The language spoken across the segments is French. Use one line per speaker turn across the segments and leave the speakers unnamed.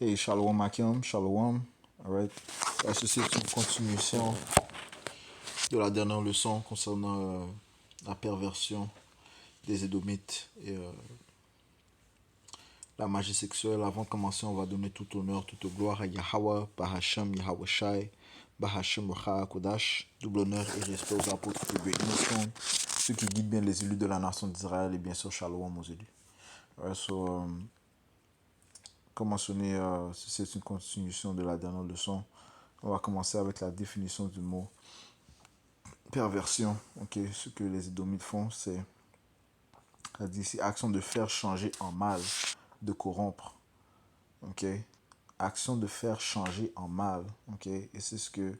Hey, Shalom Akim, Shalom. Alright. Ceci est une continuation de la dernière leçon concernant la perversion des Édomites et la magie sexuelle. Avant de commencer, on va donner tout honneur, toute gloire à Yahweh, Bahashem, Yahweh Shai, Bahashem Recha Kodash. Double honneur et respect aux apôtres de Great Millstone, ceux qui guident bien les élus de la nation d'Israël et bien sûr Shalom aux élus. Alright, so, comme mentionné, c'est une continuation de la dernière leçon. On va commencer avec la définition du mot perversion. Ok, ce que les Édomites font, c'est action de faire changer en mal, de corrompre. Ok, action de faire changer en mal. Ok, et c'est ce que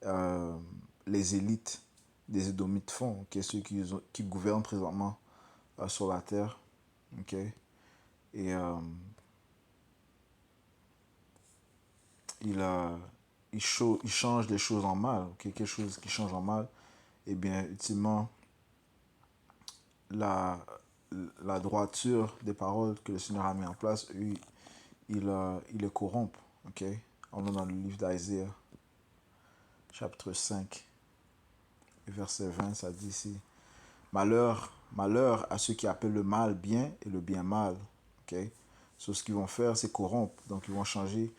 euh, les élites des Édomites font. Ok, ceux qui gouvernent présentement sur la terre. Ok, et il, il change les choses en mal. Ok, quelque chose qui change en mal. Et bien, ultimement, la, la droiture des paroles que le Seigneur a mis en place, il les corrompt. Ok? On est dans le livre d'Isaiah, chapitre 5, verset 20, ça dit ici: Malheur, malheur à ceux qui appellent le mal bien et le bien mal. Ok? So, ce qu'ils vont faire, c'est corrompre. Donc, ils vont changer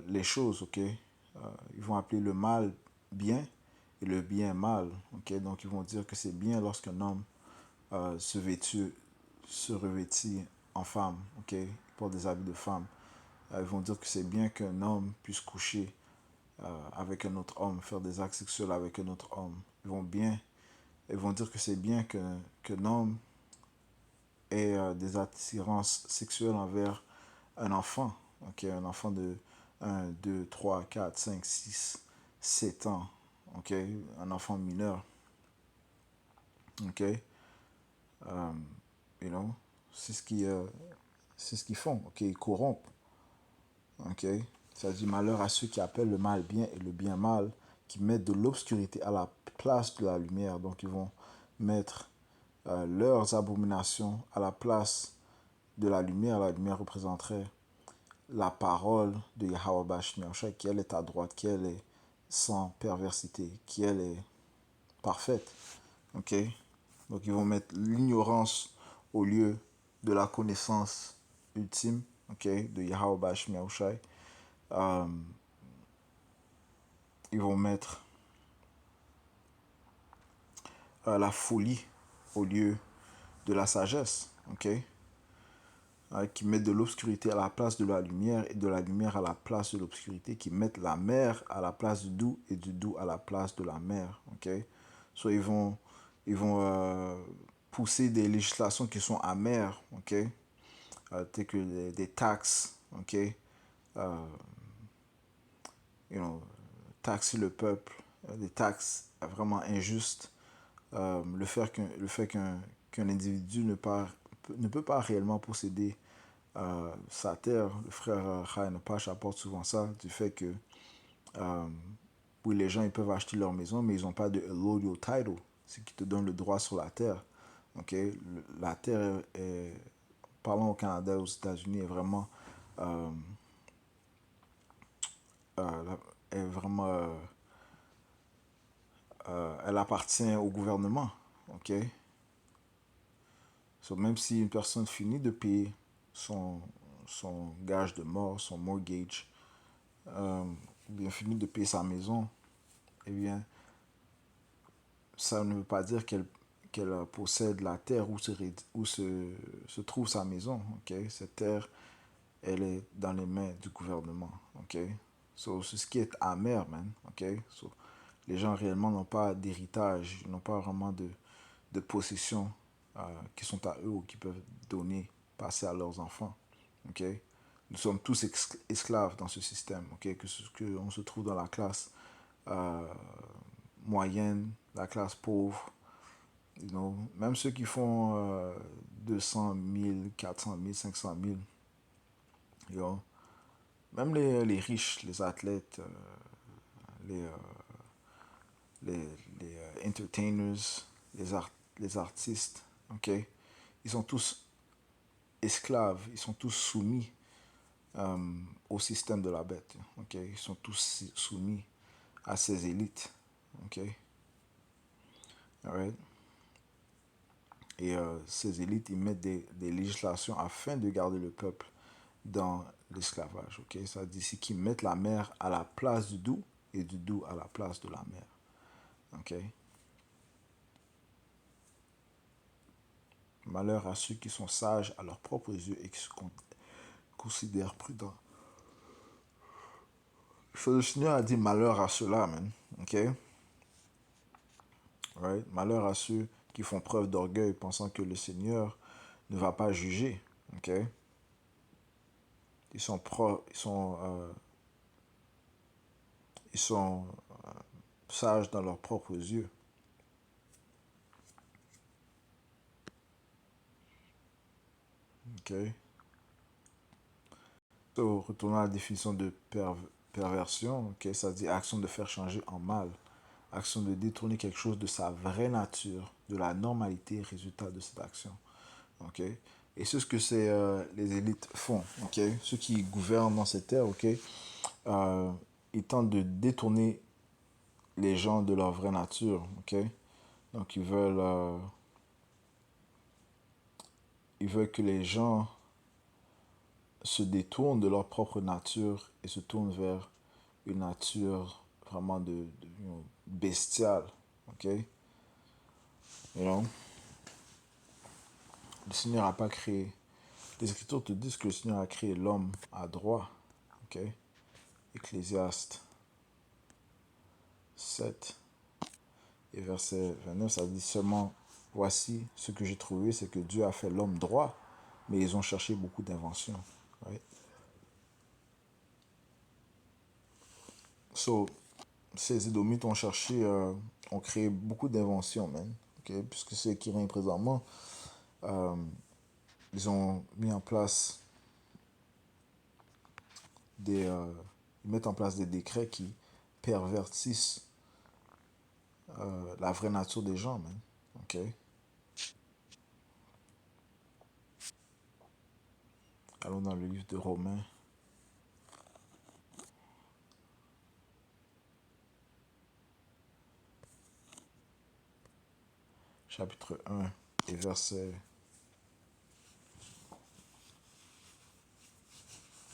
les choses. Ok? Ils vont appeler le mal bien et le bien mal. Ok? Donc, ils vont dire que c'est bien lorsqu'un homme se revêtit en femme, ok, pour des habits de femme. Ils vont dire que c'est bien qu'un homme puisse coucher avec un autre homme, faire des actes sexuels avec un autre homme. Ils vont dire que c'est bien qu'un homme ait des attirances sexuelles envers un enfant, ok, un enfant de 1, 2, 3, 4, 5, 6, 7 ans, ok, un enfant mineur, ok, you know, c'est c'est ce qu'ils font, ok, ils corrompent. Ok? Ça dit malheur à ceux qui appellent le mal bien et le bien mal, qui mettent de l'obscurité à la place de la lumière. Donc ils vont mettre leurs abominations à la place de la lumière. La lumière représenterait la parole de Yahweh Bashmiachai, qui elle est à droite, qui elle est sans perversité, qui elle est parfaite. Ok? Donc ils vont mettre l'ignorance au lieu de la connaissance ultime, ok, de Yahweh Bashmiachai. Euh, ils vont mettre la folie au lieu de la sagesse, ok? Qui mettent de l'obscurité à la place de la lumière et de la lumière à la place de l'obscurité, qui mettent la mer à la place du doux et du doux à la place de la mer, ok? Soit ils vont pousser des législations qui sont amères, ok? Telles que des taxes, ok? You know, taxer le peuple, des taxes vraiment injustes. Le fait qu'un individu ne peut pas réellement posséder sa terre. Le frère Chaim Pache apporte souvent ça, du fait que oui, les gens ils peuvent acheter leur maison, mais ils n'ont pas de allodial title, ce qui te donne le droit sur la terre. Okay? La terre parlant au Canada et aux États-Unis, euh, euh, est vraiment elle appartient au gouvernement. Ok? So, même si une personne finit de payer son, son gage de mort, son mortgage, ou bien finit de payer sa maison, eh bien, ça ne veut pas dire qu'elle possède la terre où se trouve sa maison. Okay? Cette terre, elle est dans les mains du gouvernement. Okay? So, c'est ce qui est amer, man. Okay? So, les gens réellement n'ont pas d'héritage, ils n'ont pas vraiment de possessions qui sont à eux ou qui peuvent donner, passer à leurs enfants. Okay? Nous sommes tous esclaves dans ce système. Okay? Que on se trouve dans la classe euh, moyenne, la classe pauvre. You know? Même ceux qui font 200 000, 400 000, 500 000. You know? Même les riches, les athlètes, les, les entertainers, les artistes, ok? Ils sont tous esclaves, ils sont tous soumis au système de la bête. Ok, ils sont tous soumis à ces élites. Ok, alright. Et ces élites, ils mettent des législations afin de garder le peuple dans l'esclavage. Ok, ça dit ici qu'ils mettent la mer à la place du doux et du doux à la place de la mer. Ok. Malheur à ceux qui sont sages à leurs propres yeux et qui se considèrent prudents. Le Seigneur a dit malheur à ceux-là, man. Ok? Right? Malheur à ceux qui font preuve d'orgueil pensant que le Seigneur ne va pas juger. Ok? Ils sont sages dans leurs propres yeux. Ok? So, retournons à la définition de perversion. Ok? Ça dit action de faire changer en mal. Action de détourner quelque chose de sa vraie nature, de la normalité, résultat de cette action. Ok? Et c'est ce que les élites font. Ok? Ceux qui gouvernent dans cette terre, ok? Euh, ils tentent de détourner les gens de leur vraie nature. Ok? Donc ils veulent que les gens se détournent de leur propre nature et se tournent vers une nature vraiment bestiale. Ok? You know? Le Seigneur n'a pas créé. Les Écritures te disent que le Seigneur a créé l'homme à droit. Ok? Ecclésiaste 7 et verset 29, ça dit seulement, voici ce que j'ai trouvé, c'est que Dieu a fait l'homme droit, mais ils ont cherché beaucoup d'inventions. Right? So, ces Édomites ont cherché, ont créé beaucoup d'inventions, man. Okay? Puisque ceux qui règnent présentement, euh, ils ont mis en place ils mettent en place des décrets qui pervertissent la vraie nature des gens, man. Ok? Allons dans le livre de Romains, chapitre 1 et verset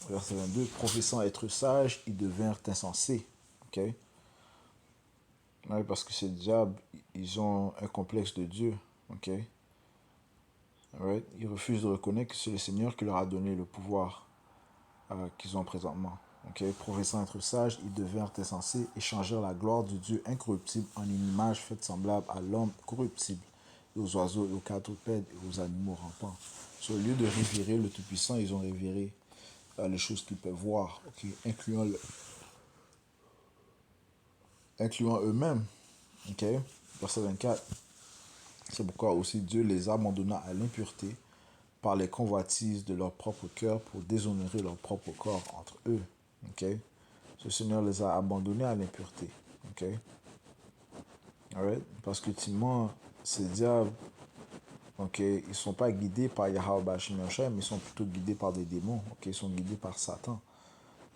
22. Professant être sages, ils devinrent insensés. Ok? Ouais, parce que ces diables, ils ont un complexe de Dieu. Ok? Alright? Ils refusent de reconnaître que c'est le Seigneur qui leur a donné le pouvoir qu'ils ont présentement. Ok? Professant être sages, ils devinrent insensés et changèrent la gloire du Dieu incorruptible en une image faite semblable à l'homme corruptible, et aux oiseaux, et aux quadrupèdes, et aux animaux rampants. Sur le lieu de révérer le Tout-Puissant, ils ont révéré les choses qu'ils peuvent voir, ok? Incluant eux-mêmes. Ok? Verset 24. C'est pourquoi aussi Dieu les abandonna à l'impureté par les convoitises de leur propre cœur pour déshonorer leur propre corps entre eux. Ok? Ce Seigneur les a abandonnés à l'impureté. Ok? Alright? Parce que ultimement, ces diables, ok, ils ne sont pas guidés par Yahweh Bashim Yahshua, mais ils sont plutôt guidés par des démons. Ok? Ils sont guidés par Satan.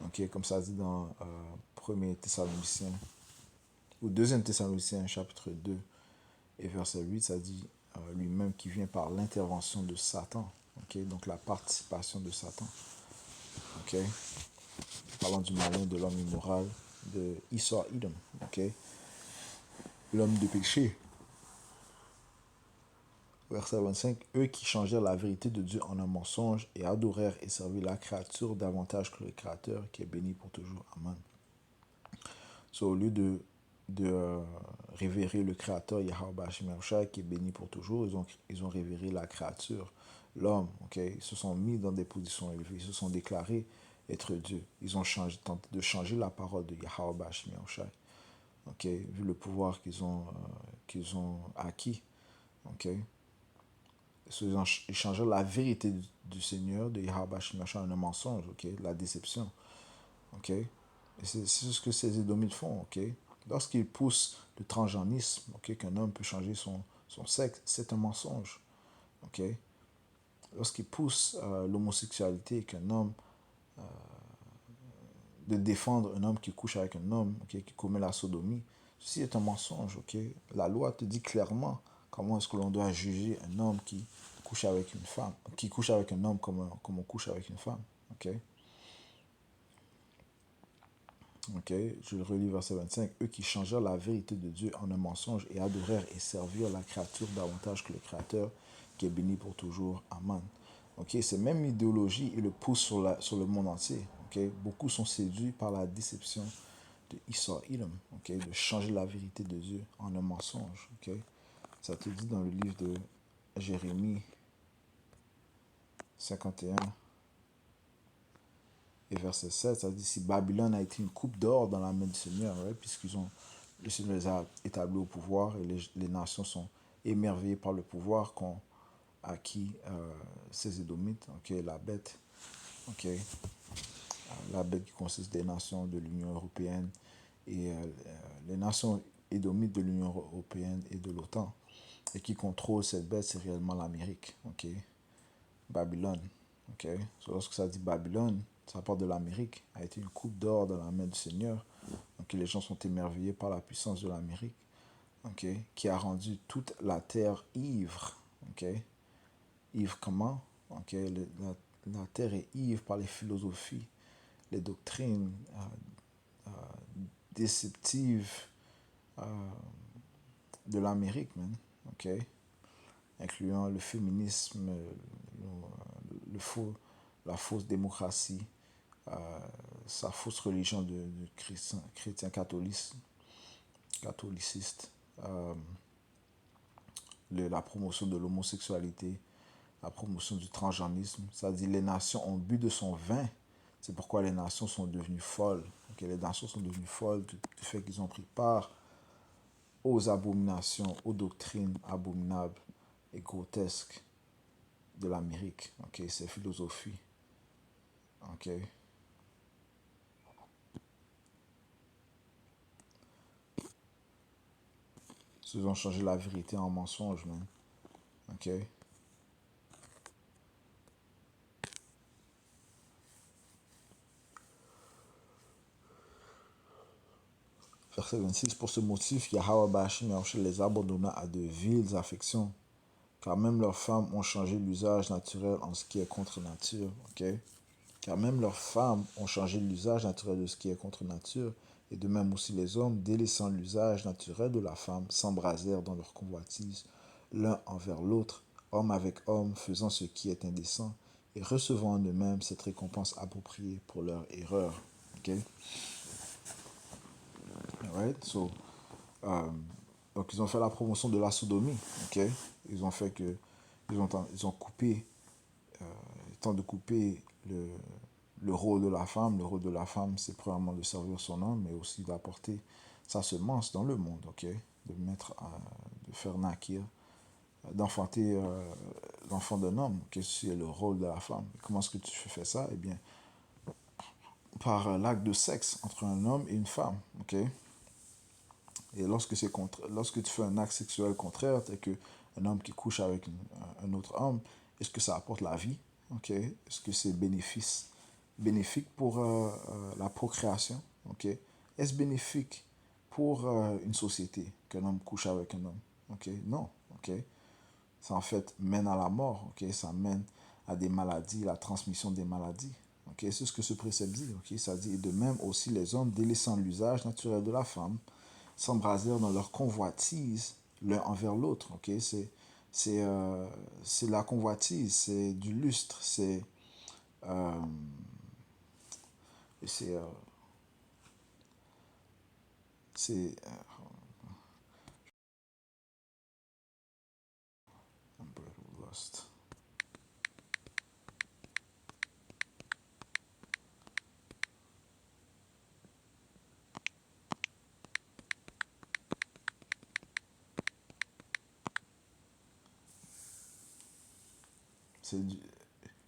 Ok? Comme ça dit dans 1er Thessaloniciens, ou 2e Thessaloniciens, chapitre 2 et verset 8, ça dit lui-même qui vient par l'intervention de Satan. Ok? Donc la participation de Satan. Ok? Parlant du malin, de l'homme immoral, de Esau Edom. Ok? L'homme de péché. Verset 25. Eux qui changèrent la vérité de Dieu en un mensonge et adorèrent et servirent la créature davantage que le Créateur qui est béni pour toujours. Amen. So, au lieu de révérer le Créateur Yahweh Bashim Yahushua qui est béni pour toujours, ils ont révéré la créature, l'homme. Okay? Ils se sont mis dans des positions élevées, ils se sont déclarés être Dieu. Ils ont tenté de changer la parole de Yahweh Bashim Yahushua. Okay? Vu le pouvoir qu'ils ont acquis. Okay? Ils ont échangé la vérité du Seigneur, de Yahweh Bashim Yahushua, en un mensonge, okay? La déception. Okay? Et c'est ce que ces Édomites font. Okay? Lorsqu'ils poussent le transgenrisme, okay, qu'un homme peut changer son sexe, c'est un mensonge. Okay? Lorsqu'ils poussent l'homosexualité, qu'un homme de défendre un homme qui couche avec un homme, okay, qui commet la sodomie, ceci est un mensonge. Okay? La loi te dit clairement comment est-ce que l'on doit juger un homme qui couche avec une femme, qui couche avec un homme comme on couche avec une femme. Okay? Ok, je le relis verset 25. Eux qui changèrent la vérité de Dieu en un mensonge et adorèrent et servirent la créature davantage que le Créateur qui est béni pour toujours. Amen. Ok, ces mêmes idéologies, ils le poussent sur le monde entier. Ok, beaucoup sont séduits par la déception de Esau Edom. Ok, de changer la vérité de Dieu en un mensonge. Ok, ça te dit dans le livre de Jérémie 51 et verset 7, ça dit si Babylone a été une coupe d'or dans la main du Seigneur, ouais, puisqu'ils ont, le Seigneur les a établis au pouvoir et les nations sont émerveillées par le pouvoir qu'ont acquis ces Édomites, okay, la bête, okay, la bête qui consiste des nations de l'Union européenne et les nations édomites de l'Union européenne et de l'OTAN, et qui contrôle cette bête, c'est réellement l'Amérique, okay? Babylone. Okay? So, lorsque ça dit Babylone, ça part de l'Amérique, a été une coupe d'or dans la main du Seigneur. Donc les gens sont émerveillés par la puissance de l'Amérique, okay? Qui a rendu toute la terre ivre. Okay? Ivre comment? Okay? La terre est ivre par les philosophies, les doctrines déceptives de l'Amérique, man. Okay? Incluant le féminisme, le faux, la fausse démocratie, sa fausse religion de chrétien catholiciste, la promotion de l'homosexualité, la promotion du transgenrisme. Ça dit les nations ont bu de son vin. C'est pourquoi les nations sont devenues folles. Okay, les nations sont devenues folles du fait qu'ils ont pris part aux abominations, aux doctrines abominables et grotesques de l'Amérique. Okay, ces philosophies. Okay. Ils ont changé la vérité en mensonge, man. Ok? Verset 26. Pour ce motif, Yahweh Bashim Yahushua les abandonna à de viles affections, car même leurs femmes ont changé l'usage naturel en ce qui est contre nature. Ok? Car même leurs femmes ont changé l'usage naturel de ce qui est contre nature, et de même aussi les hommes, délaissant l'usage naturel de la femme, s'embrasèrent dans leur convoitise, l'un envers l'autre, homme avec homme, faisant ce qui est indécent, et recevant en eux-mêmes cette récompense appropriée pour leur erreur. Okay? Right? So, donc ils ont fait la promotion de la sodomie. Okay? Ils ont fait que ils ont coupé, temps de couper le rôle de la femme. Le rôle de la femme, c'est premièrement de servir son homme, mais aussi d'apporter sa semence dans le monde, ok? De mettre, de faire naquir, d'enfanter l'enfant d'un homme, que c'est le rôle de la femme. Comment est-ce que tu fais ça? Eh bien, par l'acte de sexe entre un homme et une femme, ok? Et lorsque tu fais un acte sexuel contraire, tel que un homme qui couche avec un autre homme, est-ce que ça apporte la vie? Ok? Est-ce que c'est bénéfique pour la procréation? Ok? Est-ce bénéfique pour une société qu'un homme couche avec un homme? Ok? Non. Ok? Ça en fait mène à la mort. Ok? Ça mène à des maladies, la transmission des maladies. Ok? C'est ce que ce précepte dit. Ok? Ça dit, et de même aussi les hommes délaissant l'usage naturel de la femme, s'embrasèrent dans leur convoitise l'un envers l'autre. Ok, c'est la convoitise, c'est du lustre, euh, c'est euh, c'est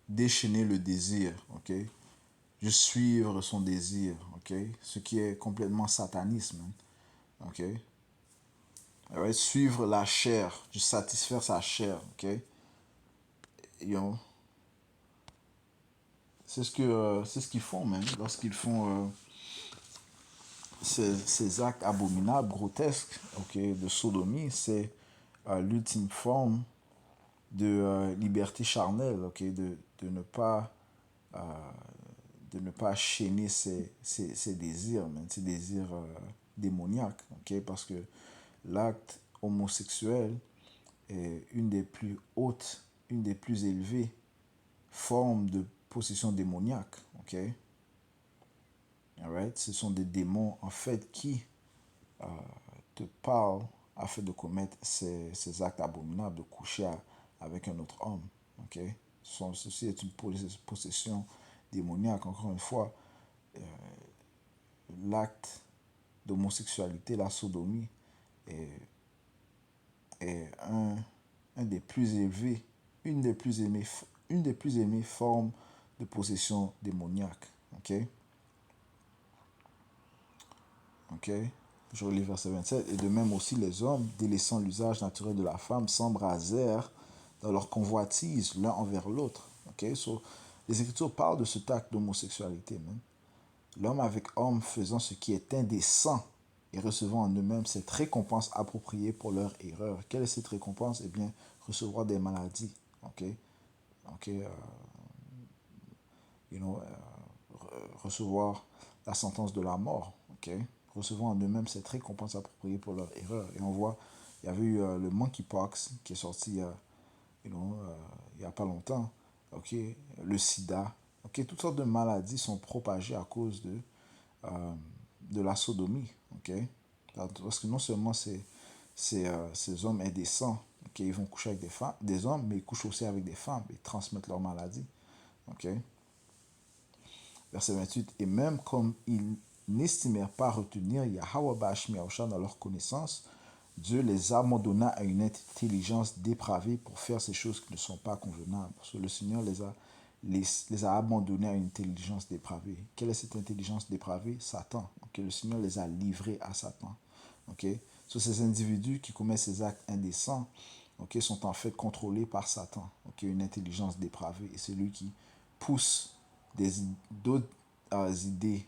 déchaîner le désir. Ok, juste suivre son désir. Ok, ce qui est complètement satanisme. Ok, right? Suivre la chair, juste satisfaire sa chair. Ok, you know? c'est ce qu'ils font, même, lorsqu'ils font ces actes abominables, grotesques, ok, de sodomie. C'est l'ultime forme de liberté charnelle, ok, euh, de ne pas chaîner ses désirs, même, ses désirs démoniaques, ok, parce que l'acte homosexuel est une des plus hautes, une des plus élevées formes de possession démoniaque, ok. Alright? Ce sont des démons en fait qui euh, te parlent afin de commettre ces actes abominables, de coucher avec un autre homme, ok. Ceci est une possession démoniaque. Encore une fois, l'acte d'homosexualité, la sodomie, est, est un des plus élevés, une des plus aimées, une des plus aimées formes de possession démoniaque. Ok? Ok? Je relis verset 27. Et de même aussi les hommes, délaissant l'usage naturel de la femme, s'embrasèrent dans leur convoitise l'un envers l'autre. Ok? So, les Écritures parlent de cet acte d'homosexualité. L'homme avec homme faisant ce qui est indécent et recevant en eux-mêmes cette récompense appropriée pour leur erreur. Quelle est cette récompense? Eh bien, recevoir des maladies. Ok? Ok? You know, recevoir la sentence de la mort. Ok? Recevant en eux-mêmes cette récompense appropriée pour leur erreur. Et on voit, il y avait eu le monkeypox qui est sorti il n'y a pas longtemps. Ok? Le sida. Ok? Toutes sortes de maladies sont propagées à cause euh, de la sodomie. Ok? Parce que non seulement ces hommes indécents, okay, ils vont coucher avec des femmes, des hommes, mais ils couchent aussi avec des femmes et transmettent leur maladie. Ok? Verset 28. Et même comme ils n'estimèrent pas retenir Yahweh Bashmiaosha dans leur connaissance, Dieu les abandonna à une intelligence dépravée pour faire ces choses qui ne sont pas convenables. Parce que le Seigneur les a abandonnés à une intelligence dépravée. Quelle est cette intelligence dépravée? Satan. Okay? Le Seigneur les a livrés à Satan. Okay? So, ces individus qui commettent ces actes indécents, okay, sont en fait contrôlés par Satan, okay? Une intelligence dépravée. Et c'est lui qui pousse d'autres idées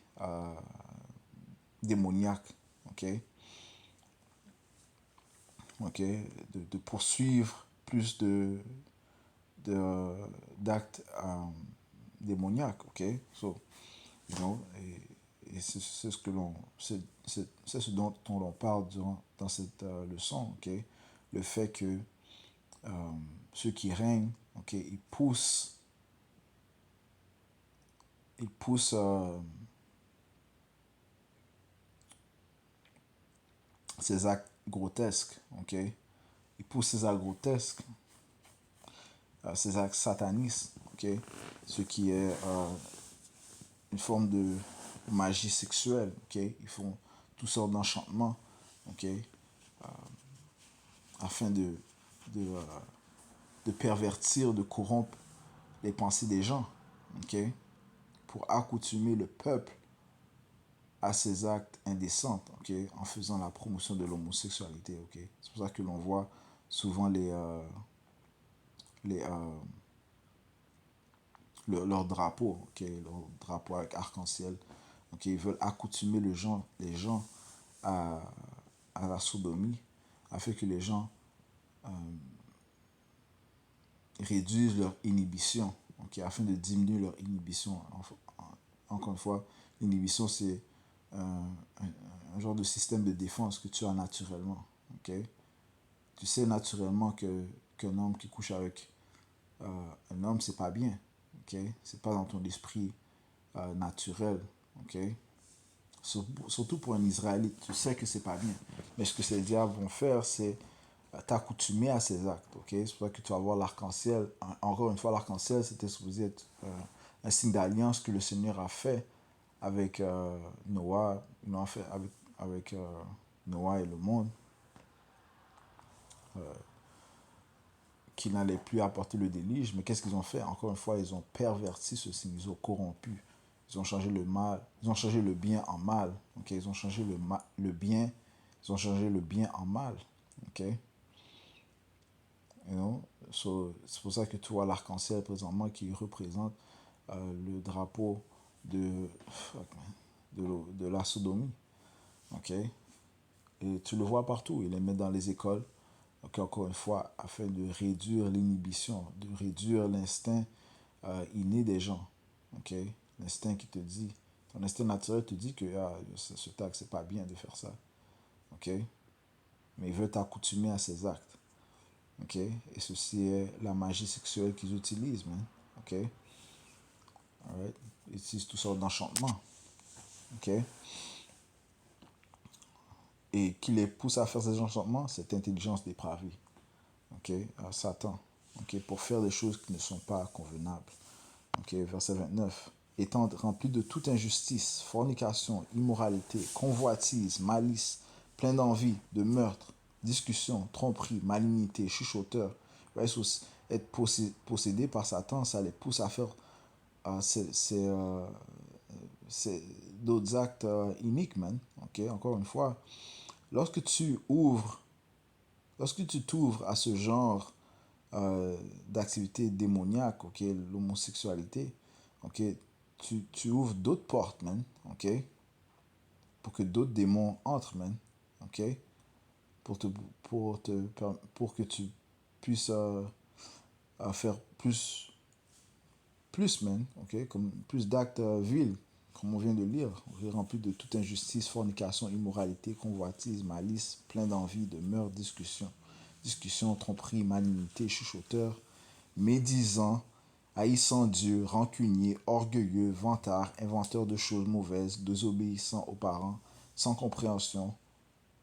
démoniaques, ok, ok, de poursuivre plus de d'actes démoniaques, ok, so, you know, et c'est ce que l'on c'est ce dont on parle dans cette leçon, ok, le fait que ceux qui règnent, ok, ils poussent ces actes grotesques, ok, ils poussent ces actes grotesques, ces actes satanistes, ok, ce qui est une forme de magie sexuelle, ok, ils font toutes sortes d'enchantements, ok, afin de, euh, de pervertir, de corrompre les pensées des gens, ok, pour accoutumer le peuple à ces actes indécents, ok, en faisant la promotion de l'homosexualité, ok. C'est pour ça que l'on voit souvent les leur drapeau, ok, leur drapeau avec arc-en-ciel, ok, ils veulent accoutumer les gens à, à la sodomie, afin que les gens réduisent leur inhibition, ok, afin de diminuer leur inhibition. Encore une fois, l'inhibition, c'est un genre de système de défense que tu as naturellement. Ok? Tu sais naturellement qu'un homme qui couche avec un homme, c'est pas bien. Ok? C'est pas dans ton esprit naturel. Ok? Surtout pour un Israélite, tu sais que c'est pas bien. Mais ce que ces diables vont faire, c'est t'accoutumer à ces actes. Ok? C'est pour ça que tu vas voir l'arc-en-ciel. Encore une fois, l'arc-en-ciel, c'était supposé être un signe d'alliance que le Seigneur a fait avec Noah, avec Noah et le monde, qu'il n'allait plus apporter le déluge. Mais qu'est-ce qu'ils ont fait? Encore une fois, ils ont perverti ce signe, ils ont corrompu. Ils ont changé le mal, ils ont changé le bien en mal. Okay? Ils ont changé le bien, ils ont changé le bien en mal. Okay? You know? So, c'est pour ça que tu vois l'arc-en-ciel présentement qui représente le drapeau de, de la sodomie. Ok? Et tu le vois partout. Il les met dans les écoles. Donc, encore une fois, afin de réduire l'inhibition, de réduire l'instinct inné des gens. Ok? L'instinct qui te dit, ton instinct naturel te dit que ce tac, c'est pas bien de faire ça. Ok? Mais il veut t'accoutumer à ces actes. Ok? Et ceci est la magie sexuelle qu'ils utilisent, man. Ok? Alright? Ils utilisent toutes sortes d'enchantements. Ok? Et qui les pousse à faire ces enchantements, cette intelligence dépravée. Ok? À Satan. Ok? Pour faire des choses qui ne sont pas convenables. Ok? Verset 29. Étant rempli de toute injustice, fornication, immoralité, convoitise, malice, plein d'envie, de meurtre, discussion, tromperie, malignité, chuchoteur. Ouais, être possédé par Satan, ça les pousse à faire c'est d'autres actes iniques, man. Ok, encore une fois, lorsque tu ouvres, lorsque tu t'ouvres à ce genre d'activité démoniaque, ok, l'homosexualité, ok, tu ouvres d'autres portes, man, ok, pour que d'autres démons entrent, man, ok, pour te, pour que tu puisses faire plus, man, ok, comme plus d'actes vils, comme on vient de lire, rempli de toute injustice, fornication, immoralité, convoitise, malice, plein d'envie, de meurtre, discussion, tromperie, malignité, chuchoteur, médisant, haïssant Dieu, rancunier, orgueilleux, vantard, inventeur de choses mauvaises, désobéissant aux parents, sans compréhension,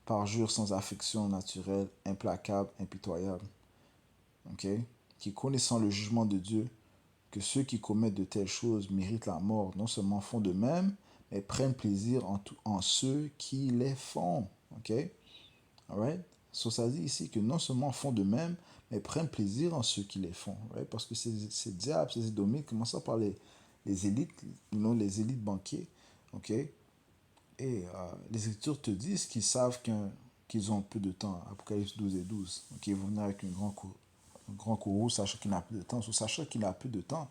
parjure sans affection naturelle, implacable, impitoyable, ok, qui connaissant le jugement de Dieu, que ceux qui commettent de telles choses méritent la mort, non seulement font de même, mais prennent plaisir en ceux qui les font. Ok? Alright? So, ça dit ici que non seulement font de même, mais prennent plaisir en ceux qui les font. Right? Parce que ces diables, ces édomites, commençant par les élites, les élites banquiers. Ok? Et les Écritures te disent qu'ils savent qu'ils ont peu de temps. Apocalypse 12 et 12. Donc, ils vont venir avec un grand courroux, sachant qu'il n'a plus de temps. So, sachant qu'il n'a plus de temps,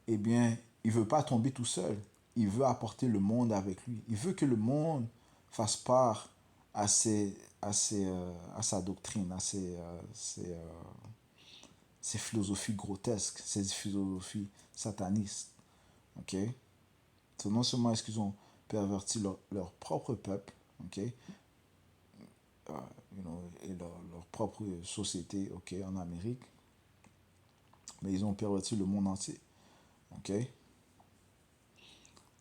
eh bien, il ne veut pas tomber tout seul. Il veut apporter le monde avec lui. Il veut que le monde fasse part à sa doctrine, ses philosophies grotesques, ses philosophies satanistes. Ok? So, non seulement est-ce qu'ils ont perverti leur propre peuple, ok? Et leur propre société, ok, en Amérique, mais ils ont perverti le monde entier. Ok?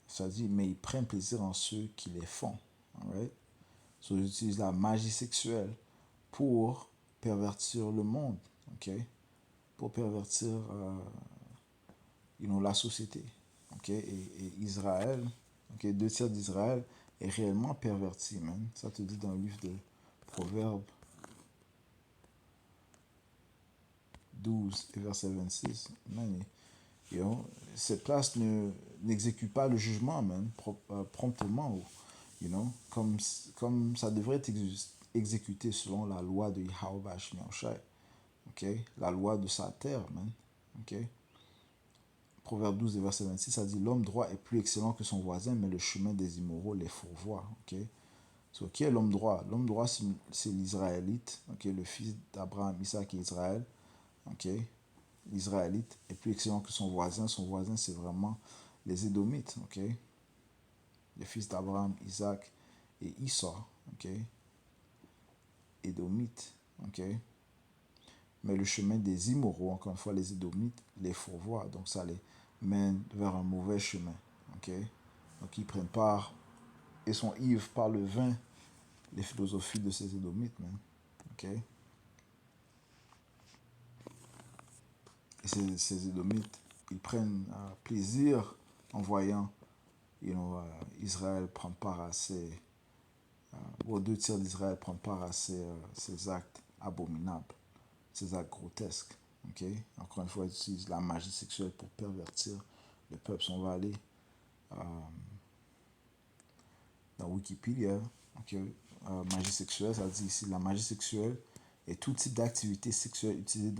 Ça dit, mais ils prennent plaisir en ceux qui les font. Right? So, ils utilisent la magie sexuelle pour pervertir le monde. Ok? Pour pervertir la société. Ok? Et Israël, ok, 2 tiers d'Israël est réellement perverti, man. Ça te dit dans le livre de Proverbes 12 et verset 26. Man, cette place n'exécute pas le jugement, man, promptement. Comme ça devrait être exécuté selon la loi de Yahweh Shai. Ok? La loi de sa terre, man. Ok? Proverbe 12, verset 26, ça dit l'homme droit est plus excellent que son voisin, mais le chemin des immoraux les fourvoie. Ok? So, qui est l'homme droit? L'homme droit, c'est l'Israélite, ok? Le fils d'Abraham, Isaac et Israël. Ok? L'Israélite est plus excellent que son voisin. Son voisin, c'est vraiment les Édomites. Ok? Les fils d'Abraham, Isaac et Esau. Ok? Édomites. Ok? Mais le chemin des immoraux, encore une fois, les Édomites, les fourvoient. Donc ça les mène vers un mauvais chemin. Ok? Donc ils prennent part et sont ivres par le vin, les philosophies de ces Édomites. Man. Ok? Et ces Édomites, ils prennent plaisir en voyant Israël prendre part à ou 2 tiers d'Israël prendre part à ces actes abominables, ces actes grotesques. Ok? Encore une fois, ils utilisent la magie sexuelle pour pervertir le peuple. On va aller euh, dans Wikipédia. Ok? Magie sexuelle, ça dit ici la magie sexuelle et tout type d'activité sexuelle utilisée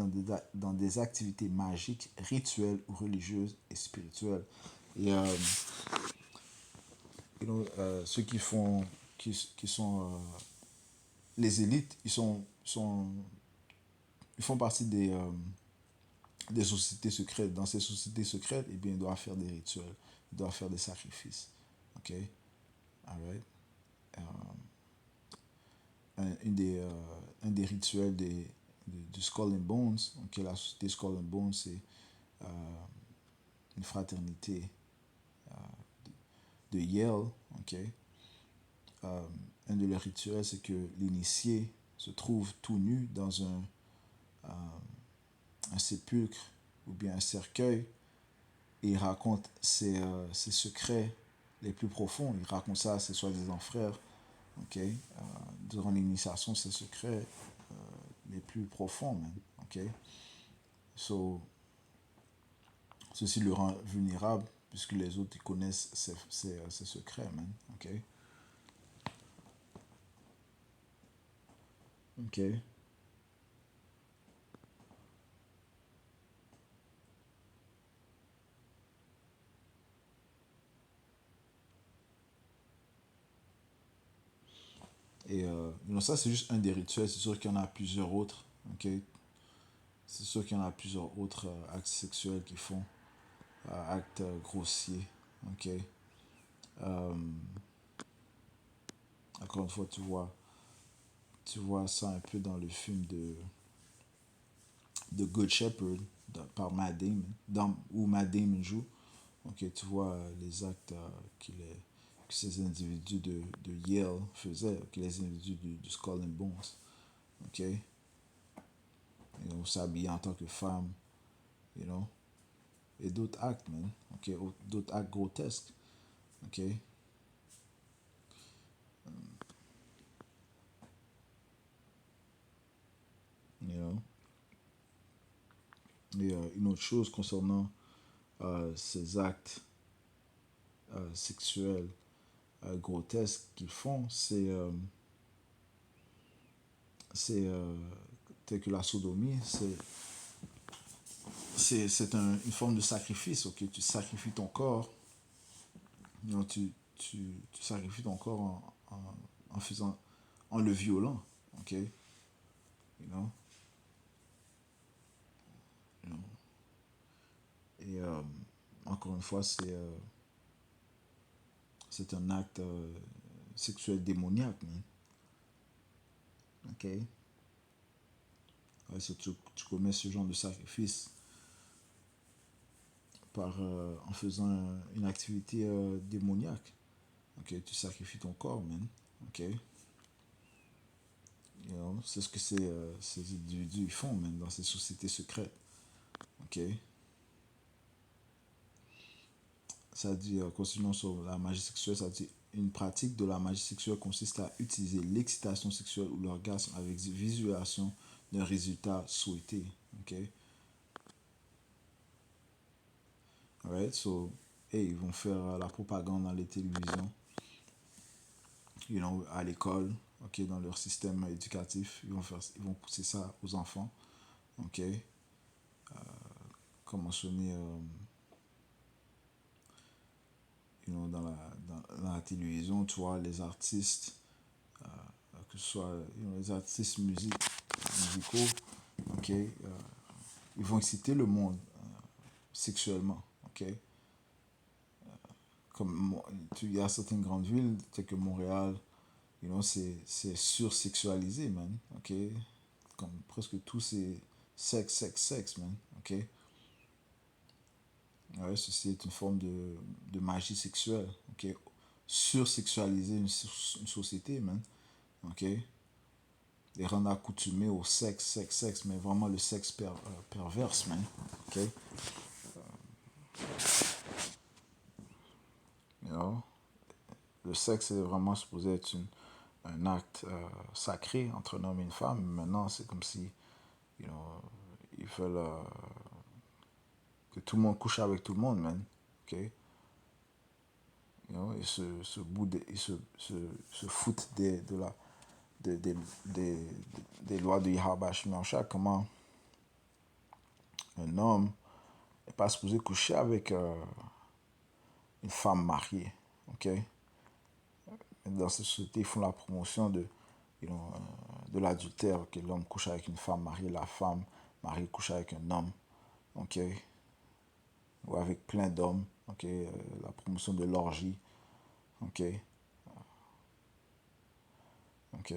dans des activités magiques, rituelles ou religieuses et spirituelles. Et ceux qui sont les élites, ils font partie des sociétés secrètes. Dans ces sociétés secrètes, eh bien, ils doivent faire des rituels, ils doivent faire des sacrifices. OK? Alright? Un des rituels du Skull and Bones, ok, la société Skull and Bones, c'est une fraternité de Yale. Ok. Un de leurs rituels, c'est que l'initié se trouve tout nu dans un sépulcre ou bien un cercueil et il raconte ses secrets les plus profonds. Il raconte ça à ses soi-disant frères. Ok. Durant l'initiation, ses secrets les plus profonds, man. Ok. So, ceci le rend vulnérable puisque les autres ils connaissent ses secrets, man. Ok. Ok. Et ça, c'est juste un des rituels. C'est sûr qu'il y en a plusieurs autres. Ok. C'est sûr qu'il y en a plusieurs autres actes sexuels qui font, actes grossiers. Ok. Euh, Encore une fois, tu vois ça un peu dans le film de Good Shepherd par Matt Damon, où Matt Damon joue. Ok, tu vois les actes que ces individus de Yale faisaient, que les individus du Skull and Bones. Ok, on s'habillait en tant que femme, you know, et d'autres actes, man. Ok, d'autres actes grotesques. Ok, you know. Et une autre chose concernant ces actes sexuels grotesques qu'ils font, c'est tel que la sodomie, une forme de sacrifice. Ok, tu sacrifies ton corps, non, tu sacrifies ton corps en faisant, en le violant. Ok, you know, you know. Et encore une fois, c'est un acte sexuel démoniaque, man. Ok, ouais, si tu commets ce genre de sacrifice en faisant une activité démoniaque. Ok, tu sacrifies ton corps, man. Ok, you know, c'est ce que ces individus font, man, dans ces sociétés secrètes. Ok, ça dit, continuons sur la magie sexuelle, ça dit une pratique de la magie sexuelle consiste à utiliser l'excitation sexuelle ou l'orgasme avec visualisation d'un résultat souhaité. Ok, alright, so, hey, ils vont faire la propagande dans les télévisions, you know, à l'école, ok, dans leur système éducatif, ils vont pousser ça aux enfants, ok, comme mentionné, you know, dans la télévision, tu vois, les artistes, que ce soit you know, les artistes musicaux, ok, ils vont exciter le monde sexuellement, ok. Comme il y a certaines grandes villes, telles que Montréal, you know, c'est sursexualisé, man, ok. Comme presque tout c'est sexe, sexe, sexe, man, ok. Ouais, ceci est une forme de magie sexuelle, ok. Sursexualiser une société, man, ok. Les rendre accoutumés au sexe, sexe, sexe, mais vraiment le sexe perverse, man, ok. You know? Le sexe est vraiment supposé être un acte sacré entre un homme et une femme. Maintenant, c'est comme si, you know, ils veulent que tout le monde couche avec tout le monde, man. Ok? You know, ils se foutent de- des des- des lois de Yahweh Shimon, comment un homme n'est pas supposé coucher avec une femme mariée. Ok? Dans cette société, ils font la promotion de l'adultère. Ok? L'homme couche avec une femme mariée, la femme mariée couche avec un homme. Ok? Ou avec plein d'hommes. Ok? La promotion de l'orgie. Ok? Ok?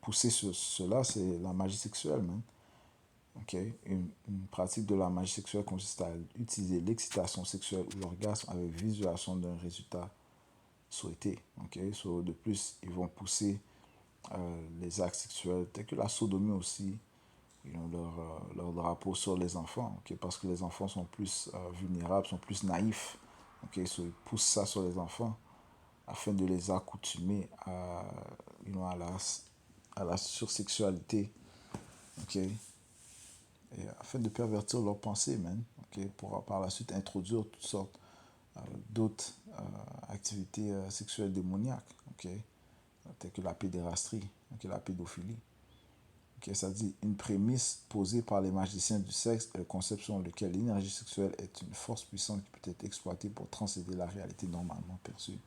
Pousser cela, c'est la magie sexuelle, man. Ok? Une pratique de la magie sexuelle consiste à utiliser l'excitation sexuelle ou l'orgasme avec visualisation d'un résultat souhaité. Ok? De plus, ils vont pousser les actes sexuels, tels que la sodomie aussi, ils ont leur drapeau sur les enfants, ok? Parce que les enfants sont plus vulnérables, sont plus naïfs. Ok? Ils poussent ça sur les enfants afin de les accoutumer à la sursexualité. Ok? Et afin de pervertir leurs pensées, man. Ok? Pour par la suite introduire toutes sortes d'autres activités sexuelles démoniaques. Ok? Telles que la pédérastie, ok? La pédophilie. Okay, ça dit une prémisse posée par les magiciens du sexe est le concept selon lequel l'énergie sexuelle est une force puissante qui peut être exploitée pour transcender la réalité normalement perçue.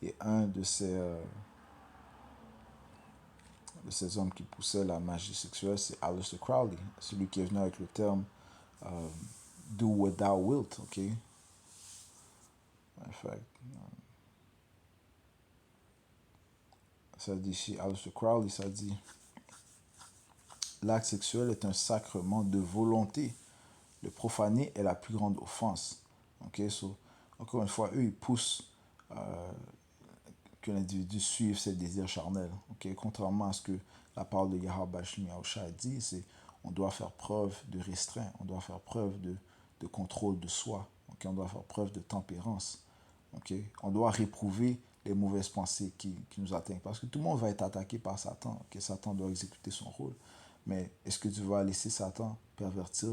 Et un de ces hommes qui poussait la magie sexuelle, c'est Aleister Crowley, celui qui est venu avec le terme do what thou wilt, ok? En fait, ça dit chez Aleister Crowley, ça dit l'acte sexuel est un sacrement de volonté. Le profaner est la plus grande offense. Ok, encore une fois, eux, ils poussent que l'individu suive ses désirs charnels. Ok, contrairement à ce que la parole de Yahweh Shmiyaosha dit, c'est on doit faire preuve de restreint, on doit faire preuve de contrôle de soi. Ok, on doit faire preuve de tempérance. Ok, on doit réprouver les mauvaises pensées qui nous atteignent. Parce que tout le monde va être attaqué par Satan. Ok, Satan doit exécuter son rôle. Mais est-ce que tu vas laisser Satan pervertir,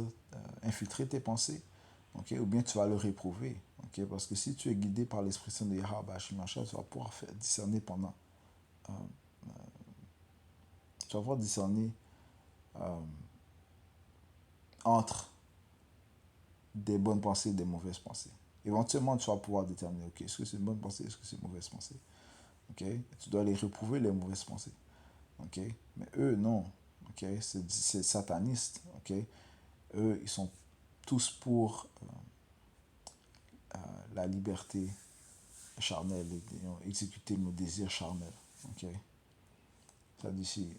infiltrer tes pensées? Okay? Ou bien tu vas le réprouver. Okay? Parce que si tu es guidé par l'Esprit Saint de Yahweh Shemashah, tu vas pouvoir discerner pendant. Euh, tu vas pouvoir discerner entre des bonnes pensées et des mauvaises pensées. Éventuellement, tu vas pouvoir déterminer, ok, est-ce que c'est une bonne pensée, est-ce que c'est une mauvaise pensée. Okay? Tu dois les réprouver, les mauvaises pensées. Okay? Mais eux, non. Okay? C'est sataniste. Okay? Eux, ils sont tous pour la liberté charnelle, exécuter nos désirs charnels. Okay? Ça dit ici,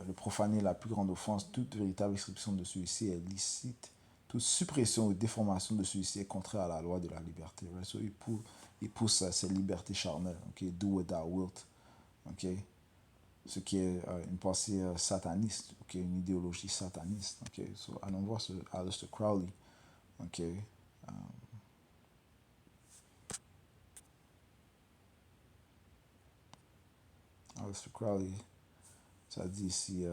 le profaner est la plus grande offense. Toute véritable exception de celui-ci est licite. Toute suppression ou déformation de celui-ci est contraire à la loi de la liberté. Right? So, il pousse à cette liberté charnelle. Okay? Do what thou wilt. Okay? Ce qui est une pensée sataniste, okay? Une idéologie sataniste. Okay? So, allons voir ce Aleister Crowley. Okay? Aleister Crowley, ça dit ici,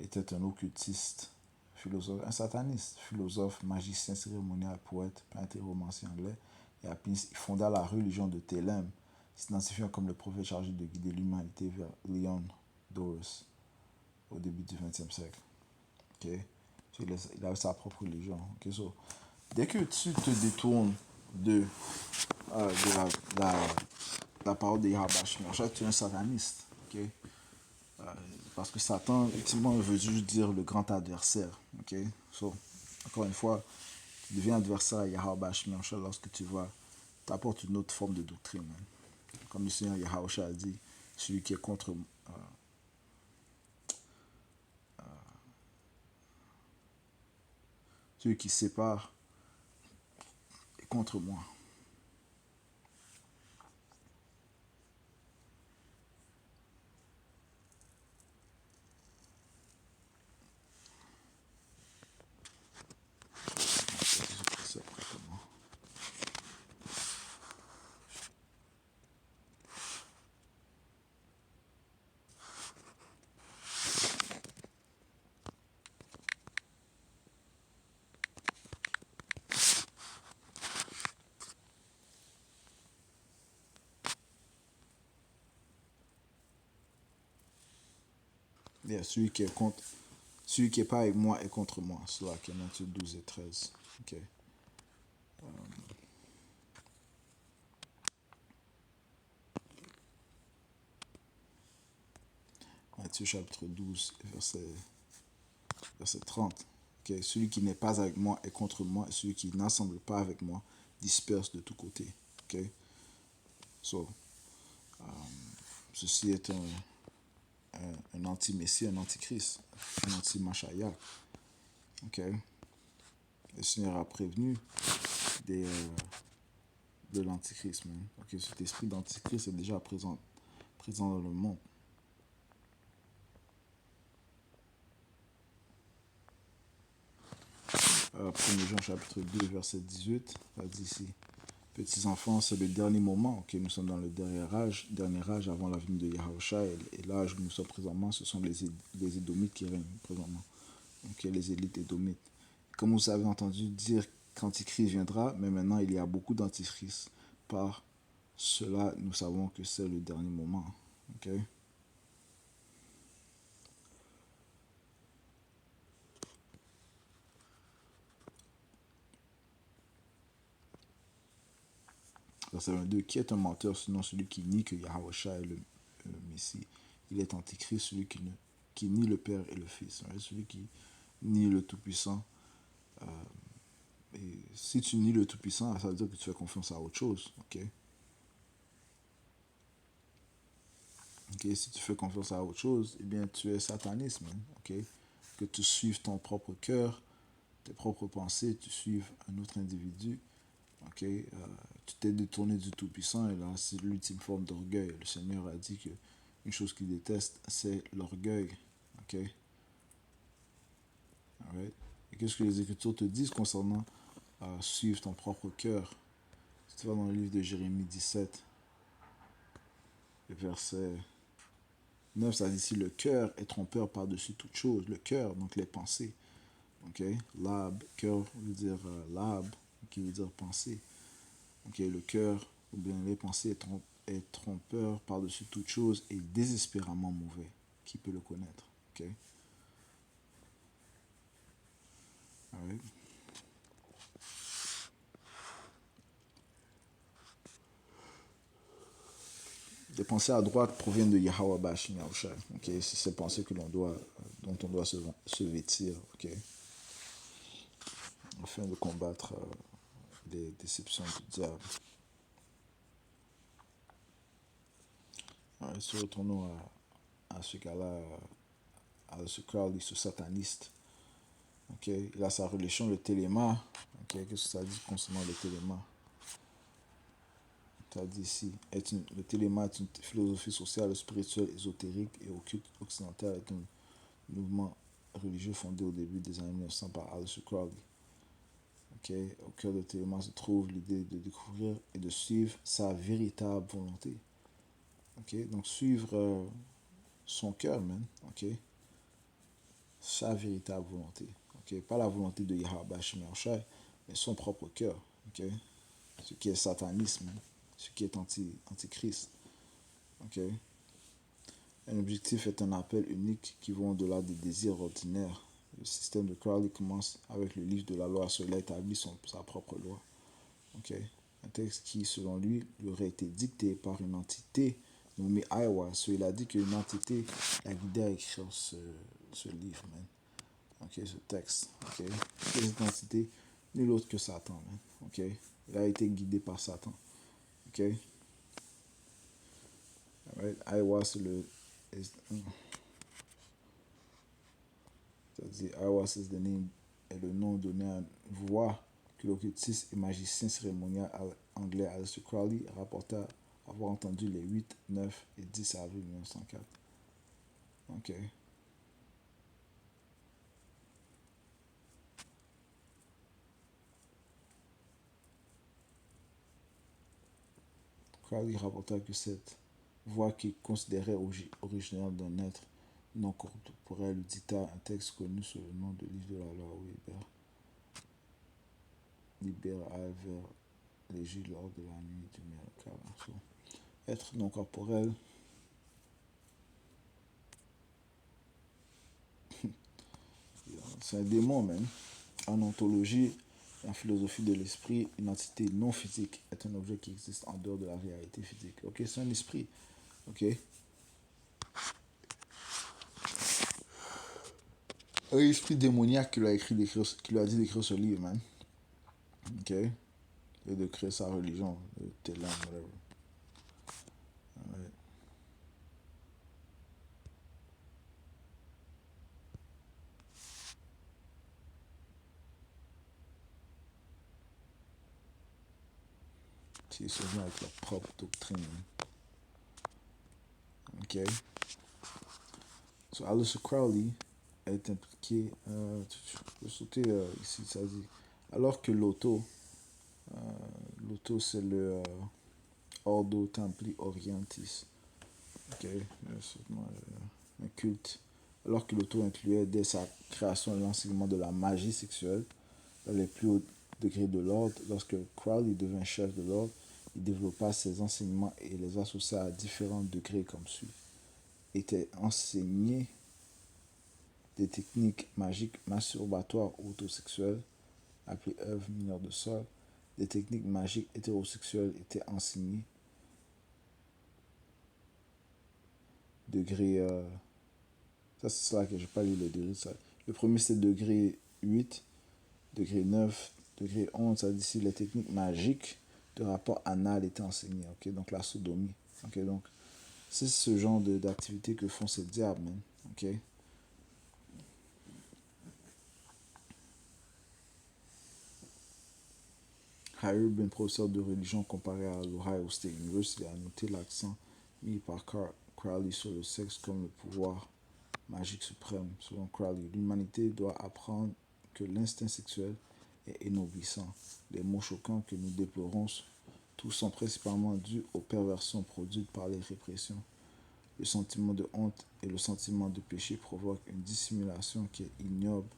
était un occultiste, philosophe, un sataniste, philosophe, magicien, cérémonial, poète, peintre et romancier anglais. Et il fonda la religion de Thélème, s'identifiant comme le prophète chargé de guider l'humanité vers Leon Doris au début du XXe siècle. Okay? So, il avait sa propre religion. Okay? So, dès que tu te détournes de la parole de Yahweh, tu es un sataniste. Okay? Parce que Satan, effectivement, veut juste dire le grand adversaire. Okay? So, encore une fois, tu deviens adversaire à Yahweh lorsque tu vas t'apportes une autre forme de doctrine. Man. Comme le Seigneur Yahweh a dit, celui qui est contre celui qui sépare est contre moi. Yeah, celui qui est pas avec moi est contre moi. C'est là que Matthieu 12 et 13. Ok. Matthieu chapitre 12, verset 30. Ok. Celui qui n'est pas avec moi est contre moi, et celui qui n'assemble pas avec moi disperse de tous côtés. Ok. So, ceci est un anti-messie, un antichrist, un anti-machaya. Ok. Le Seigneur a prévenu des, de l'antichrist, man. Ok. Cet esprit d'antichrist est déjà présent dans le monde. 1 Jean chapitre 2, verset 18, ça dit ici, petits enfants, c'est le dernier moment, ok, nous sommes dans le dernier âge avant la venue de Yahusha, et l'âge où nous sommes présentement, ce sont les Édomites qui règnent présentement, ok, les élites Édomites. Comme vous avez entendu dire qu'Antichrist viendra, mais maintenant il y a beaucoup d'Antichrist. Par cela, nous savons que c'est le dernier moment, ok. Verset 22, qui est un menteur sinon celui qui nie que Yahusha est le Messie. Il est antichrist, celui qui nie le Père et le Fils. Celui qui nie le Tout-Puissant. Et si tu nies le Tout-Puissant, ça veut dire que tu fais confiance à autre chose. Ok. Ok. Si tu fais confiance à autre chose, eh bien tu es sataniste. Ok. Que tu suives ton propre cœur, tes propres pensées, tu suives un autre individu. Ok. Tu t'es détourné du Tout-Puissant et là, c'est l'ultime forme d'orgueil. Le Seigneur a dit que une chose qu'il déteste, c'est l'orgueil. Ok. Alright. Et qu'est-ce que les Écritures te disent concernant suivre ton propre cœur? Si tu vas dans le livre de Jérémie 17, verset 9, ça dit ici, le cœur est trompeur par-dessus toute chose. Le cœur, donc les pensées. Ok. Lab, cœur veut dire lab, qui veut dire penser. Ok. Le cœur, ou bien les pensées, est trompeur par-dessus toute chose et désespérément mauvais. Qui peut le connaître? Ok. Alright. Les pensées à droite proviennent de Yahweh Bashin Yahusha. Okay? C'est ces pensées dont on doit se vêtir, okay? Afin de combattre les déceptions du diable. Alors, si retournons à ce gars-là, à ce Crowley, ce sataniste. Okay? Il a sa religion, le téléma. Okay? Qu'est-ce que ça dit concernant le téléma? Ça dit ici, le téléma est une philosophie sociale, spirituelle, ésotérique et occulte occidentale, est un mouvement religieux fondé au début des années 1900 par Aleister Crowley. Okay. Au cœur de Téléma se trouve l'idée de découvrir et de suivre sa véritable volonté. Okay. Donc suivre son cœur, man. Okay. Sa véritable volonté. Okay. Pas la volonté de Yahweh Shemel, mais son propre cœur. Okay. Ce qui est satanisme, man. Ce qui est antichrist. Okay. Un objectif est un appel unique qui va au-delà des désirs ordinaires. Le système de Crowley commence avec le livre de la loi. Cela établit sa propre loi. Okay. Un texte qui, selon lui, lui aurait été dicté par une entité nommée Iowa. So, il a dit qu'une entité l'a guidé à écrire ce livre, man. Okay, ce texte. Okay. Cette entité, nul autre que Satan, man. Okay. Il a été guidé par Satan. Okay. Alright. Iowa, c'est le. Ça dit Iowa, c'est le nom donné à une voix que l'occultiste et magicien cérémonial anglais Aleister Crowley rapporta avoir entendu les 8, 9 et 10 avril 1904. Ok. Crowley rapporta que cette voix qu'il considérait originaire d'un être non corporel lui dicta un texte connu sous le nom de livre de la loi libéral vers léger lors de la nuit du miracle. So, être non corporel C'est un démon, même. En ontologie et en philosophie de l'esprit, une entité non physique est un objet qui existe en dehors de la réalité physique. Ok, c'est un esprit. Ok. Un esprit démoniaque qui lui a dit d'écrire ce livre, man. Ok. Et de créer sa religion, de Télam, whatever. Ouais. Ils se jouent avec leur propre doctrine. Ok. So, Aleister Crowley est impliqué. Je peux sauter ici, ça dit. Alors que l'auto c'est le Ordo Templi Orientis. Ok. Un culte. Alors que l'auto incluait dès sa création l'enseignement de la magie sexuelle dans les plus hauts degrés de l'ordre, lorsque Crowley devint chef de l'ordre, il développa ses enseignements et les associa à différents degrés comme suit. Étaient enseignées des techniques magiques masturbatoires autosexuelles, appelées œuvres mineures de sol. Des techniques magiques hétérosexuelles étaient enseignées. Degré. Ça, c'est ça que je n'ai pas lu le degré. Ça. Le premier, c'est degré 8, degré 9, degré 11. Ça dit ici les techniques magiques de rapport anal étaient enseignées. Ok, donc la sodomie. Ok, donc c'est ce genre d'activité que font ces diables, man. Ok. Harry Rubin, professeur de religion comparé à l'Ohio State University, a noté l'accent mis par Crowley sur le sexe comme le pouvoir magique suprême. Selon Crowley, l'humanité doit apprendre que l'instinct sexuel est énoblissant. Les mots choquants que nous déplorons tous sont principalement dus aux perversions produites par les répressions. Le sentiment de honte et le sentiment de péché provoquent une dissimulation qui est ignoble.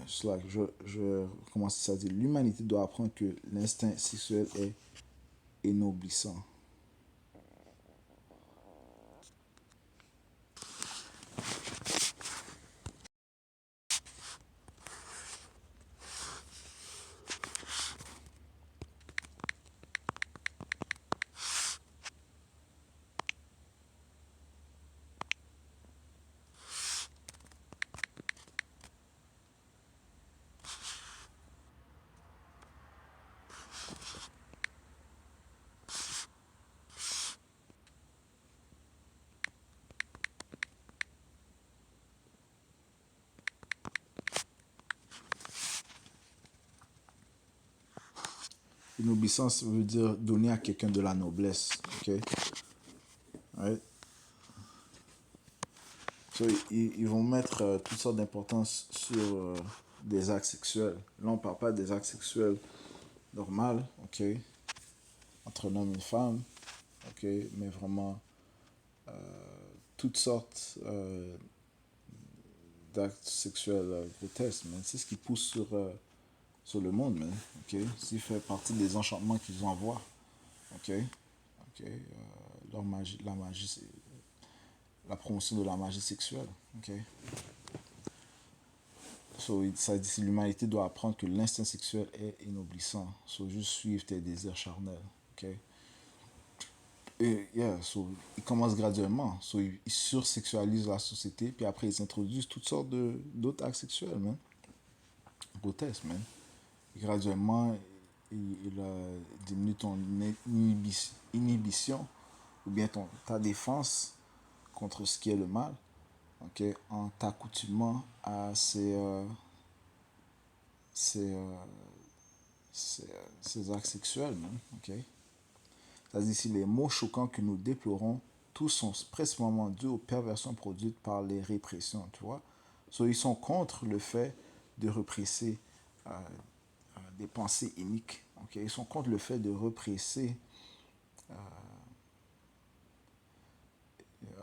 Je commence ça dire. L'humanité doit apprendre que l'instinct sexuel est énoblissant. L'énoblissance veut dire donner à quelqu'un de la noblesse. Ok? Right? So, ils vont mettre toutes sortes d'importance sur des actes sexuels. Là, on ne parle pas des actes sexuels normaux, ok? Entre un homme et une femme, ok? Mais vraiment toutes sortes d'actes sexuels grotesques, man. C'est ce qui pousse sur le monde, man. Ok? Ça fait partie des enchantements qu'ils envoient. Ok? Ok? La magie, c'est la promotion de la magie sexuelle. Ok? So, ça dit que l'humanité doit apprendre que l'instinct sexuel est énoblissant. So, juste suivre tes désirs charnels. Ok? Et, yeah, so, ils commencent graduellement. So, ils sursexualisent la société, puis après, ils introduisent toutes sortes d'autres actes sexuels, man. Grotesque, man. Et graduellement, il diminue ton inhibition ou bien ta défense contre ce qui est le mal, ok, en t'accoutumant à ces, euh, ces actes sexuels, man, ok. C'est-à-dire ici, les mots choquants que nous déplorons, tous sont principalement dus aux perversions produites par les répressions, tu vois. So, ils sont contre le fait de represser des pensées iniques, ok. Ils sont contre le fait de represser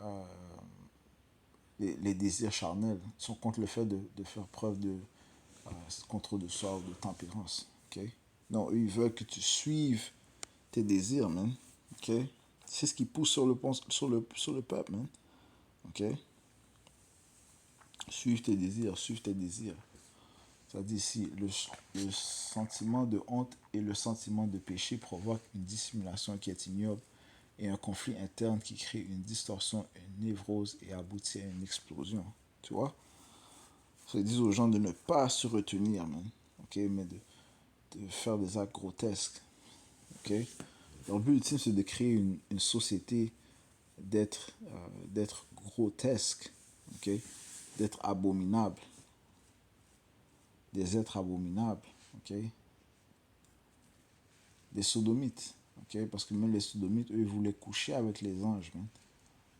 euh, les désirs charnels. Ils sont contre le fait de faire preuve de contrôle de soi ou de tempérance, ok. Non, eux, ils veulent que tu suives tes désirs, man, ok. C'est ce qui pousse sur le peuple, man. Ok? Suivre tes désirs, suivre tes désirs. Ça dit ici, le sentiment de honte et le sentiment de péché provoquent une dissimulation qui est ignoble et un conflit interne qui crée une distorsion, une névrose et aboutit à une explosion. Tu vois? Ça dit aux gens de ne pas se retenir, man. Ok? Mais de faire des actes grotesques. Ok? Leur but ultime, c'est de créer une société d'être grotesque. Ok? D'être abominable. Des êtres abominables. Ok? Des sodomites. Ok? Parce que même les sodomites, eux, ils voulaient coucher avec les anges, man.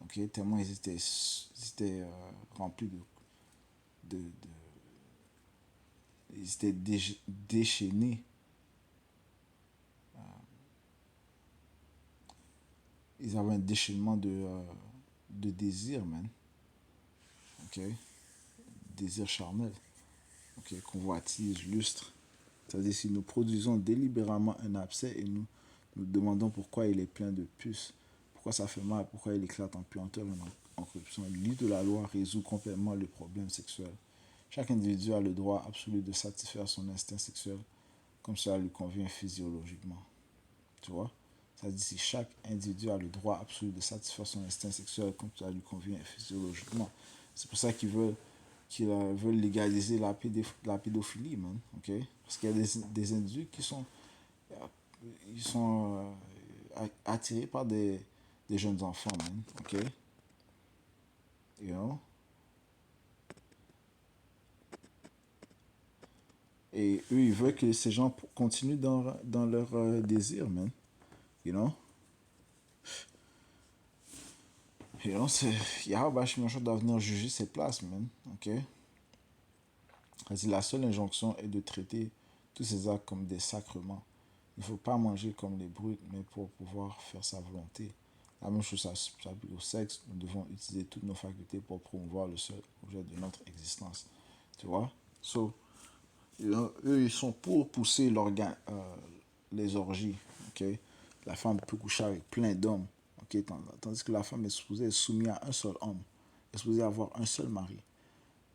Ok? Tellement ils étaient remplis de ils étaient déchaînés. Ils avaient un déchaînement de désir, man. Ok? Désir charnel. Ok? Convoitise, lustre. C'est-à-dire si nous produisons délibérément un abcès et nous demandons pourquoi il est plein de puces, pourquoi ça fait mal, pourquoi il éclate en puanteur et en corruption. Le livre de la loi résout complètement le problème sexuel. Chaque individu a le droit absolu de satisfaire son instinct sexuel comme cela lui convient physiologiquement. Tu vois? Ça dit si chaque individu a le droit absolu de satisfaire son instinct sexuel comme cela lui convient physiologiquement. C'est pour ça qu'ils veulent légaliser la pédophilie, man. Ok? Parce qu'il y a des individus qui sont attirés par des jeunes enfants, man. Ok? You know? Et eux, ils veulent que ces gens continuent dans leur désir, man. You know? You know, c'est... Yahweh Shimon doit venir juger ses places, man. Ok? La seule injonction est de traiter tous ces actes comme des sacrements. Il ne faut pas manger comme les brutes, mais pour pouvoir faire sa volonté. La même chose s'applique au sexe. Nous devons utiliser toutes nos facultés pour promouvoir le seul objet de notre existence. Tu vois? So, eux, ils sont pour pousser les orgies. Ok? La femme peut coucher avec plein d'hommes. Ok? Tandis que la femme est supposée être soumise à un seul homme. Elle est supposée avoir un seul mari.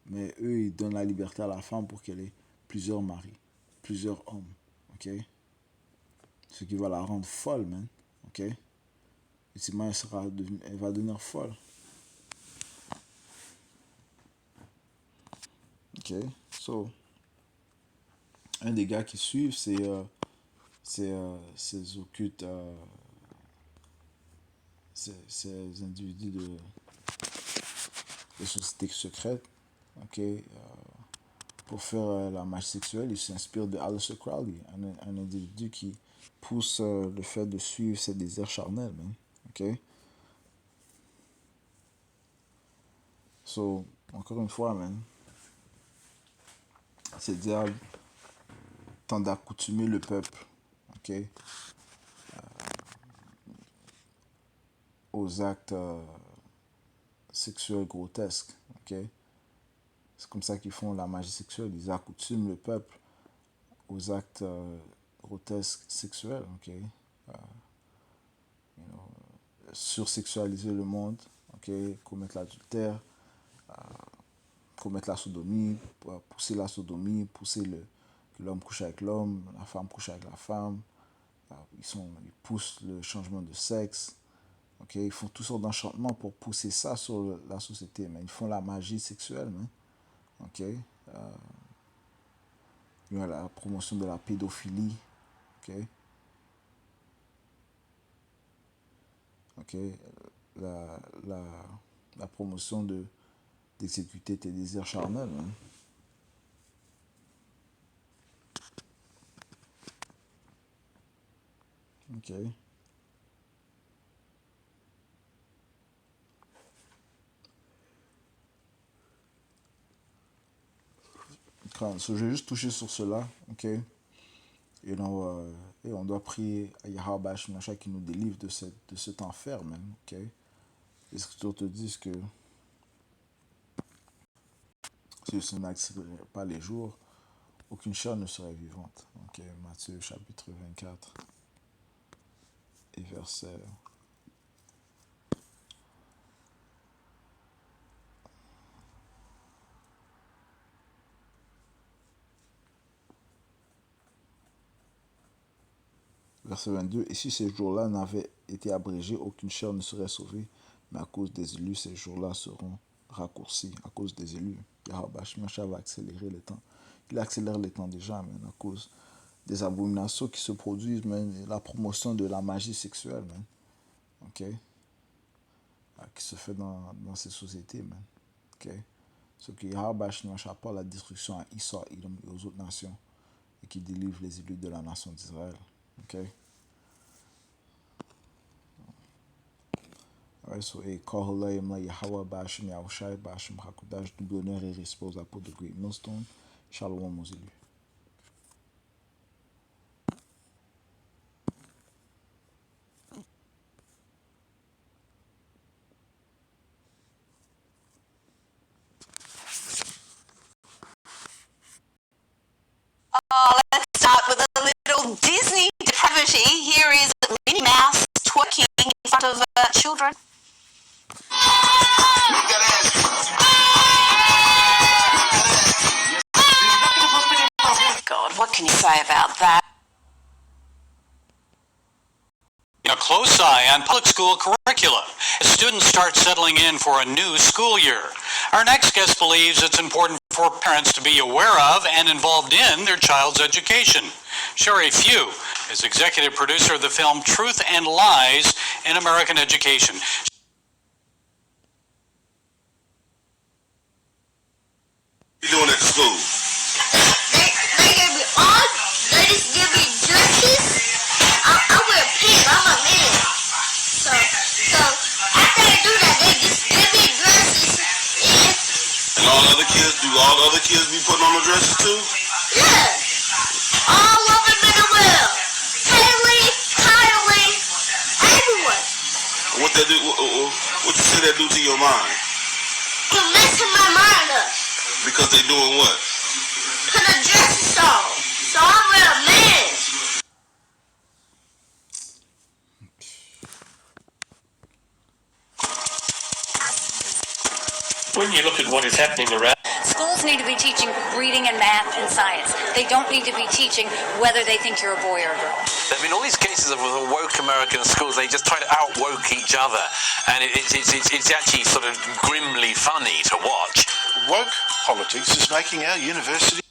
Mais eux, ils donnent la liberté à la femme pour qu'elle ait plusieurs maris, plusieurs hommes. Ok? Ce qui va la rendre folle, man. Ok? Ultimement, elle va devenir folle. Ok? So, un des gars qui suivent, ces occultes, ces individus de sociétés secrètes. Ok? Pour faire la magie sexuelle, il s'inspire de Aleister Crowley, un individu qui pousse le fait de suivre ses désirs charnels, man. Ok? So, encore une fois, man, ces diables tentent d'accoutumer le peuple, ok, aux actes sexuels grotesques, ok. C'est comme ça qu'ils font la magie sexuelle. Ils accoutument le peuple aux actes grotesques sexuels, ok. You know, sursexualiser le monde, ok, commettre l'adultère, commettre la sodomie, pousser la sodomie, que l'homme couche avec l'homme, la femme couche avec la femme. Ils poussent le changement de sexe. Okay? Ils font toutes sortes d'enchantements pour pousser ça sur la société. Mais ils font la magie sexuelle. Man. Okay? Il y a la promotion de la pédophilie. Okay? Okay? La, la, la promotion d'exécuter tes désirs charnels. Man. Okay? So, je vais juste toucher sur cela. Okay? Et on doit prier à Yahweh Shemashah qui nous délivre de cet enfer même. Okay? Les Écritures te disent que si ce n'accepterait pas les jours, aucune chair ne serait vivante. Okay? Matthieu chapitre 24 et verset Verset 22. Et si ces jours-là n'avaient été abrégés, aucune chair ne serait sauvée. Mais à cause des élus, ces jours-là seront raccourcis. À cause des élus. Yahweh Shemashah va accélérer les temps. Il accélère les temps déjà, mais à cause des abominations qui se produisent, man, la promotion de la magie sexuelle, man. Ok? Qui se fait dans ces sociétés, man. Ok? Ce qui Yahweh Shemashah parle la destruction à Issa, Edom et aux autres nations. Et qui délivre les élus de la nation d'Israël. Ok? Alright, so a Kohalayim la Yahweh Bashim Yahushai Bashim Hakudash, double honneur et respect aux apôtres de Great Millstone. Shalom aux élus.
Let's start with a little Disney depravity. Here is Minnie Mouse twerking in front of children. God, what can you say about that?
A close eye on public school curricula as students start settling in for a new school year. Our next guest believes it's important for parents to be aware of and involved in their child's education. Sherry Few is executive producer of the film Truth and Lies in American Education.
What you doing at the school?
They give me all, they just give me dresses. I wear pink, I'm a man. So after I do that, they just give me dresses.
And all other kids be putting on the dresses too?
Yeah, all of them in the world. Haley, Kylie, everyone.
What that do? What you say that do to your mind?
You're messing my mind up.
Because they doing what?
Put a dress on. So I'm a man.
When you look at what is happening around,
Schools need to be teaching reading and math and science. They don't need to be teaching whether they think you're a boy or a girl.
There have been all these cases of woke American schools. They just try to out-woke each other. And it's actually sort of grimly funny to watch.
Woke politics is making our university